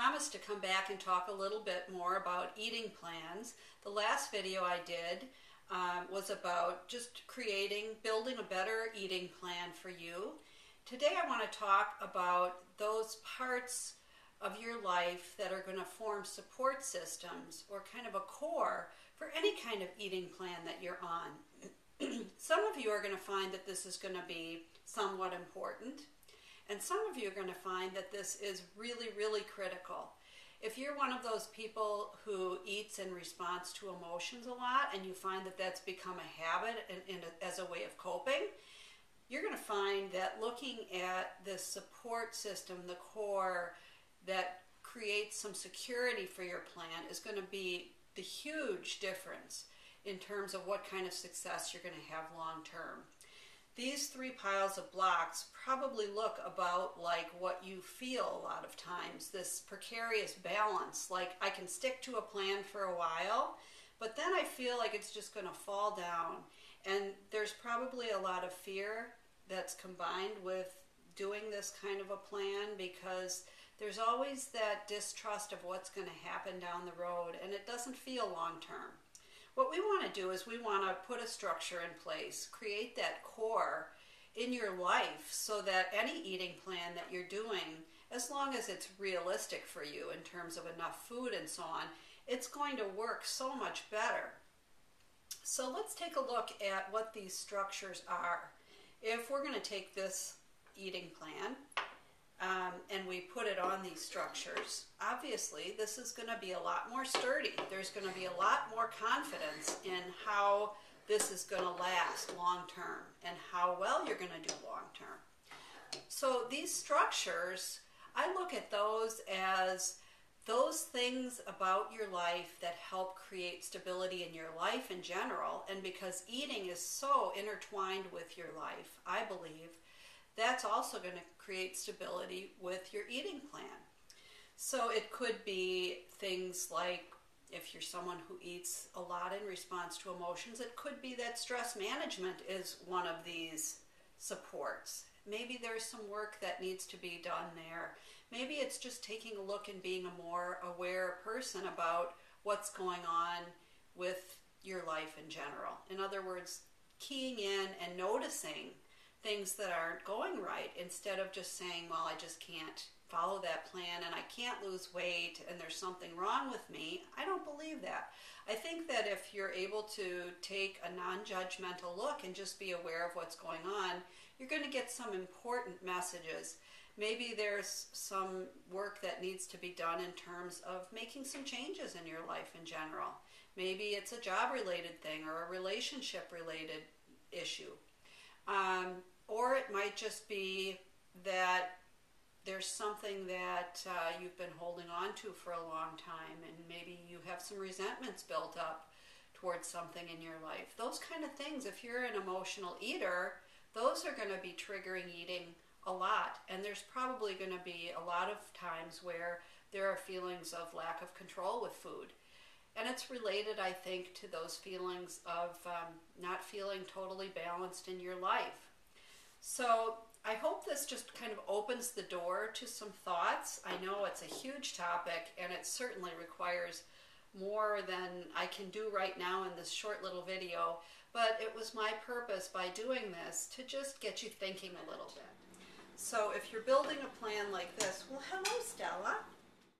promised to come back and talk a little bit more about eating plans. The last video I did was about just building a better eating plan for you. Today I want to talk about those parts of your life that are going to form support systems or kind of a core for any kind of eating plan that you're on. Some of you are going to find that this is going to be somewhat important, and some of you are going to find that this is really, really critical. If you're one of those people who eats in response to emotions a lot and you find that that's become a habit as a way of coping, you're going to find that looking at this support system, the core that creates some security for your plan, is going to be the huge difference in terms of what kind of success you're going to have long term. These three piles of blocks probably look about like what you feel a lot of times, this precarious balance, like I can stick to a plan for a while, but then I feel like it's just going to fall down. And there's probably a lot of fear that's combined with doing this kind of a plan, because there's always that distrust of what's going to happen down the road, and it doesn't feel long term. What we want to do is we want to put a structure in place, create that core in your life so that any eating plan that you're doing, as long as it's realistic for you in terms of enough food and so on, it's going to work so much better. So let's take a look at what these structures are. If we're going to take this eating plan and we put it on these structures, obviously this is going to be a lot more sturdy. There's going to be a lot more confidence in how this is going to last long term and how well you're going to do long term. So these structures, I look at those as those things about your life that help create stability in your life in general. And because eating is so intertwined with your life, I believe that's also going to create stability with your eating plan. So it could be things like, if you're someone who eats a lot in response to emotions, it could be that stress management is one of these supports. Maybe there's some work that needs to be done there. Maybe it's just taking a look and being a more aware person about what's going on with your life in general. In other words, keying in and noticing things that aren't going right, instead of just saying, well, I just can't follow that plan and I can't lose weight and there's something wrong with me. I don't believe that. I think that if you're able to take a non-judgmental look and just be aware of what's going on, you're going to get some important messages. Maybe there's some work that needs to be done in terms of making some changes in your life in general. Maybe it's a job-related thing or a relationship-related issue. Or it might just be that there's something that you've been holding on to for a long time, and maybe you have some resentments built up towards something in your life. Those kind of things, if you're an emotional eater, those are going to be triggering eating a lot. And there's probably going to be a lot of times where there are feelings of lack of control with food. And it's related, I think, to those feelings of not feeling totally balanced in your life. So I hope this just kind of opens the door to some thoughts. I know it's a huge topic, and it certainly requires more than I can do right now in this short little video, but it was my purpose by doing this to just get you thinking a little bit. So if you're building a plan like this, well,